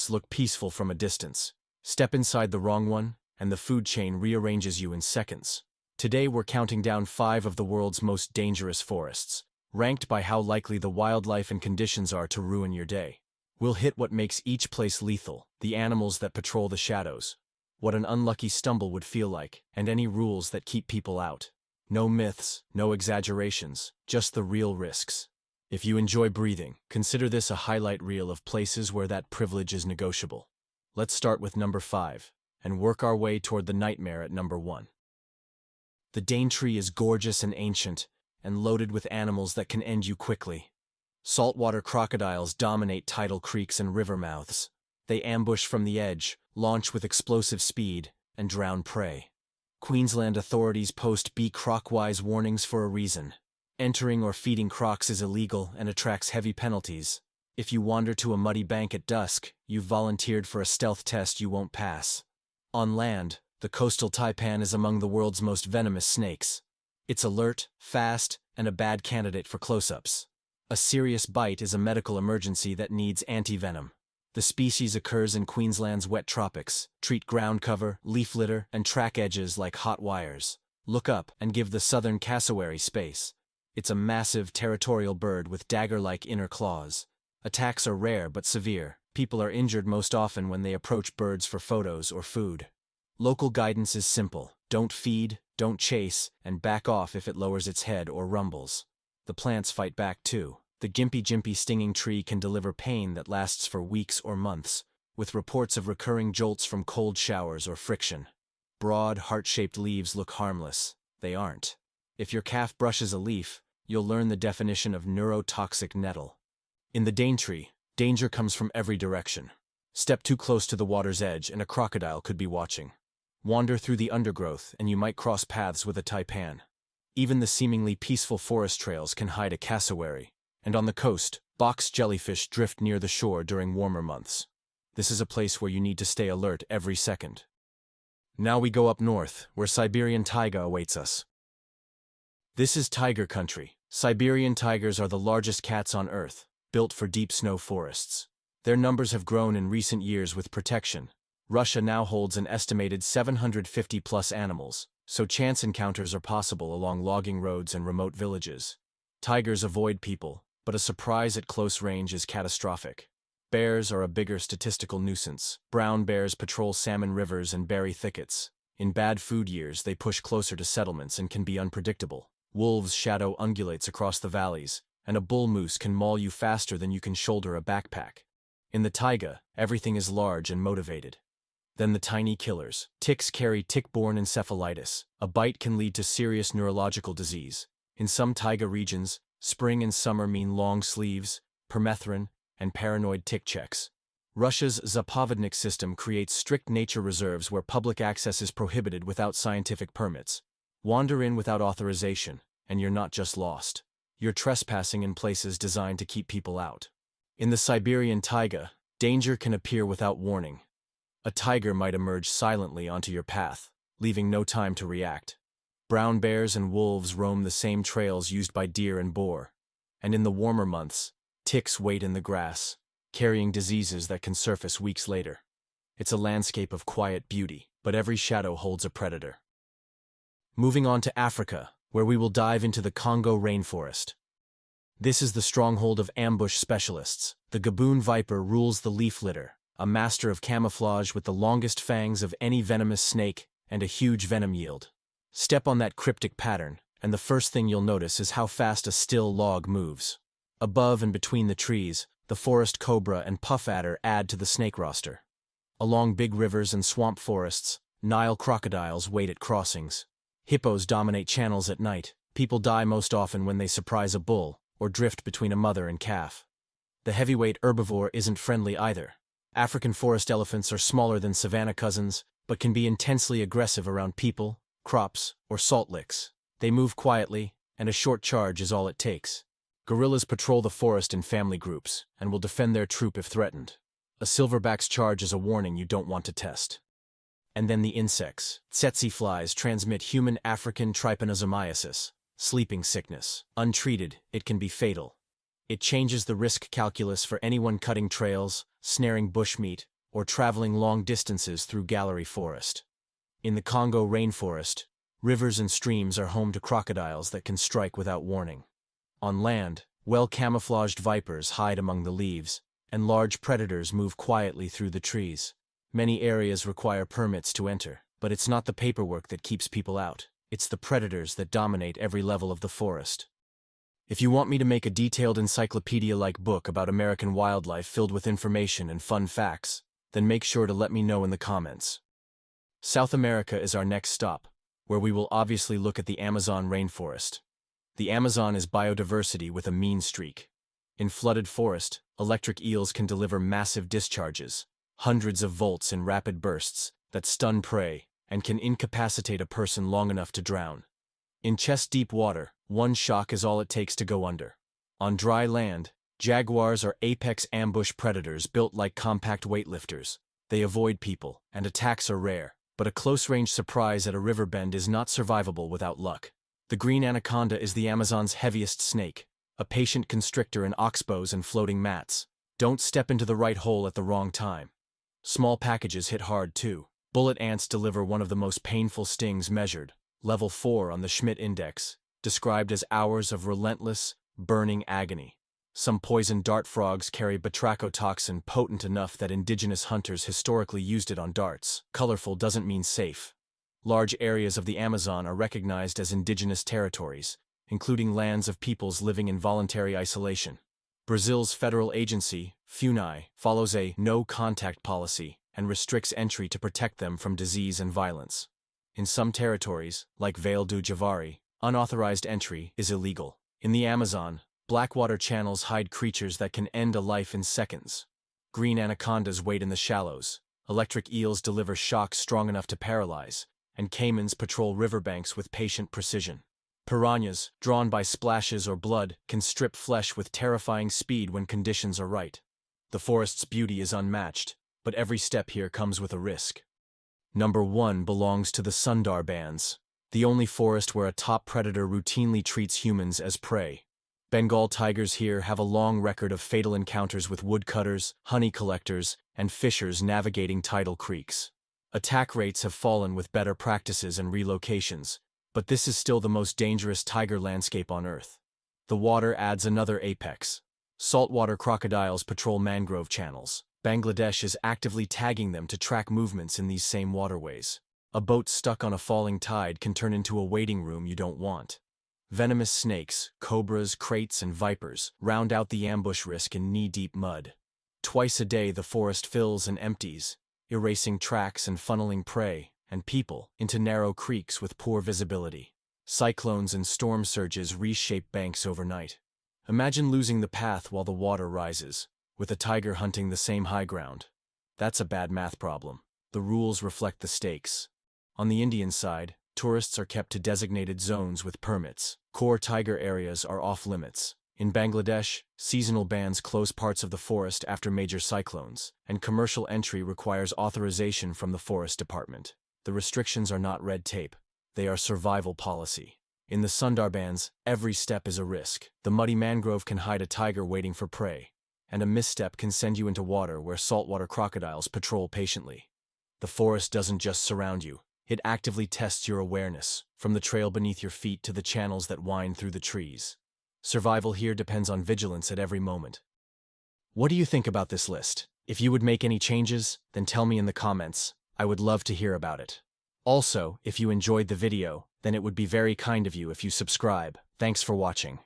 look peaceful from a distance. Step inside the wrong one, and the food chain rearranges you in seconds. Today we're counting down 5 of the world's most dangerous forests, ranked by how likely the wildlife and conditions are to ruin your day. We'll hit what makes each place lethal, the animals that patrol the shadows, what an unlucky stumble would feel like, and any rules that keep people out. No myths, no exaggerations, just the real risks. If you enjoy breathing, consider this a highlight reel of places where that privilege is negotiable. Let's start with number 5, and work our way toward the nightmare at number 1. The Daintree is gorgeous and ancient, and loaded with animals that can end you quickly. Saltwater crocodiles dominate tidal creeks and river mouths. They ambush from the edge, launch with explosive speed, and drown prey. Queensland authorities post "Be Croc-wise" warnings for a reason. Entering or feeding crocs is illegal and attracts heavy penalties. If you wander to a muddy bank at dusk, you've volunteered for a stealth test you won't pass. On land, the coastal taipan is among the world's most venomous snakes. It's alert, fast, and a bad candidate for close-ups. A serious bite is a medical emergency that needs anti-venom. The species occurs in Queensland's wet tropics. Treat ground cover, leaf litter, and track edges like hot wires. Look up and give the southern cassowary space. It's a massive, territorial bird with dagger-like inner claws. Attacks are rare but severe. People are injured most often when they approach birds for photos or food. Local guidance is simple. Don't feed, don't chase, and back off if it lowers its head or rumbles. The plants fight back too. The gimpy stinging tree can deliver pain that lasts for weeks or months, with reports of recurring jolts from cold showers or friction. Broad, heart-shaped leaves look harmless. They aren't. If your calf brushes a leaf, you'll learn the definition of neurotoxic nettle. In the Daintree, danger comes from every direction. Step too close to the water's edge and a crocodile could be watching. Wander through the undergrowth and you might cross paths with a taipan. Even the seemingly peaceful forest trails can hide a cassowary. And on the coast, box jellyfish drift near the shore during warmer months. This is a place where you need to stay alert every second. Now we go up north, where Siberian taiga awaits us. This is tiger country. Siberian tigers are the largest cats on Earth, built for deep snow forests. Their numbers have grown in recent years with protection. Russia now holds an estimated 750+ animals, so chance encounters are possible along logging roads and remote villages. Tigers avoid people, but a surprise at close range is catastrophic. Bears are a bigger statistical nuisance. Brown bears patrol salmon rivers and berry thickets. In bad food years, they push closer to settlements and can be unpredictable. Wolves shadow ungulates across the valleys, and a bull moose can maul you faster than you can shoulder a backpack. In the taiga, everything is large and motivated. Then the tiny killers. Ticks carry tick-borne encephalitis. A bite can lead to serious neurological disease. In some taiga regions, spring and summer mean long sleeves, permethrin, and paranoid tick checks. Russia's Zapovednik system creates strict nature reserves where public access is prohibited without scientific permits. Wander in without authorization, and you're not just lost. You're trespassing in places designed to keep people out. In the Siberian taiga, danger can appear without warning. A tiger might emerge silently onto your path, leaving no time to react. Brown bears and wolves roam the same trails used by deer and boar. And in the warmer months, ticks wait in the grass, carrying diseases that can surface weeks later. It's a landscape of quiet beauty, but every shadow holds a predator. Moving on to Africa, where we will dive into the Congo rainforest. This is the stronghold of ambush specialists. The Gaboon viper rules the leaf litter, a master of camouflage with the longest fangs of any venomous snake and a huge venom yield. Step on that cryptic pattern, and the first thing you'll notice is how fast a still log moves. Above and between the trees, the forest cobra and puff adder add to the snake roster. Along big rivers and swamp forests, Nile crocodiles wait at crossings. Hippos dominate channels at night. People die most often when they surprise a bull or drift between a mother and calf. The heavyweight herbivore isn't friendly either. African forest elephants are smaller than savanna cousins, but can be intensely aggressive around people, crops, or salt licks. They move quietly, and a short charge is all it takes. Gorillas patrol the forest in family groups, and will defend their troop if threatened. A silverback's charge is a warning you don't want to test. And then the insects. Tsetse flies transmit human African trypanosomiasis, sleeping sickness. Untreated, it can be fatal. It changes the risk calculus for anyone cutting trails, snaring bushmeat, or traveling long distances through gallery forest. In the Congo rainforest, rivers and streams are home to crocodiles that can strike without warning. On land, well-camouflaged vipers hide among the leaves, and large predators move quietly through the trees. Many areas require permits to enter, but it's not the paperwork that keeps people out. It's the predators that dominate every level of the forest. If you want me to make a detailed encyclopedia-like book about American wildlife filled with information and fun facts, then make sure to let me know in the comments. South America is our next stop, where we will obviously look at the Amazon rainforest. The Amazon is biodiversity with a mean streak. In flooded forest, electric eels can deliver massive discharges, hundreds of volts in rapid bursts, that stun prey and can incapacitate a person long enough to drown. In chest-deep water, one shock is all it takes to go under. On dry land, jaguars are apex ambush predators built like compact weightlifters. They avoid people, and attacks are rare, but a close-range surprise at a river bend is not survivable without luck. The green anaconda is the Amazon's heaviest snake, a patient constrictor in oxbows and floating mats. Don't step into the right hole at the wrong time. Small packages hit hard too. Bullet ants deliver one of the most painful stings measured, level 4 on the Schmidt Index, described as hours of relentless, burning agony. Some poison dart frogs carry batrachotoxin potent enough that indigenous hunters historically used it on darts. Colorful doesn't mean safe. Large areas of the Amazon are recognized as indigenous territories, including lands of peoples living in voluntary isolation. Brazil's federal agency, FUNAI, follows a no-contact policy and restricts entry to protect them from disease and violence. In some territories, like Vale do Javari, unauthorized entry is illegal. In the Amazon, blackwater channels hide creatures that can end a life in seconds. Green anacondas wait in the shallows, electric eels deliver shocks strong enough to paralyze, and caimans patrol riverbanks with patient precision. Piranhas, drawn by splashes or blood, can strip flesh with terrifying speed when conditions are right. The forest's beauty is unmatched, but every step here comes with a risk. Number 1 belongs to the Sundarbans, the only forest where a top predator routinely treats humans as prey. Bengal tigers here have a long record of fatal encounters with woodcutters, honey collectors, and fishers navigating tidal creeks. Attack rates have fallen with better practices and relocations, but this is still the most dangerous tiger landscape on Earth. The water adds another apex. Saltwater crocodiles patrol mangrove channels. Bangladesh is actively tagging them to track movements in these same waterways. A boat stuck on a falling tide can turn into a waiting room you don't want. Venomous snakes, cobras, kraits, and vipers round out the ambush risk in knee-deep mud. Twice a day the forest fills and empties, erasing tracks and funneling prey and people into narrow creeks with poor visibility. Cyclones and storm surges reshape banks overnight. Imagine losing the path while the water rises, with a tiger hunting the same high ground. That's a bad math problem. The rules reflect the stakes. On the Indian side, tourists are kept to designated zones with permits. Core tiger areas are off-limits. In Bangladesh, seasonal bans close parts of the forest after major cyclones, and commercial entry requires authorization from the forest department. The restrictions are not red tape. They are survival policy. In the Sundarbans, every step is a risk. The muddy mangrove can hide a tiger waiting for prey, and a misstep can send you into water where saltwater crocodiles patrol patiently. The forest doesn't just surround you. It actively tests your awareness, from the trail beneath your feet to the channels that wind through the trees. Survival here depends on vigilance at every moment. What do you think about this list? If you would make any changes, then tell me in the comments. I would love to hear about it. Also, if you enjoyed the video, then it would be very kind of you if you subscribe. Thanks for watching.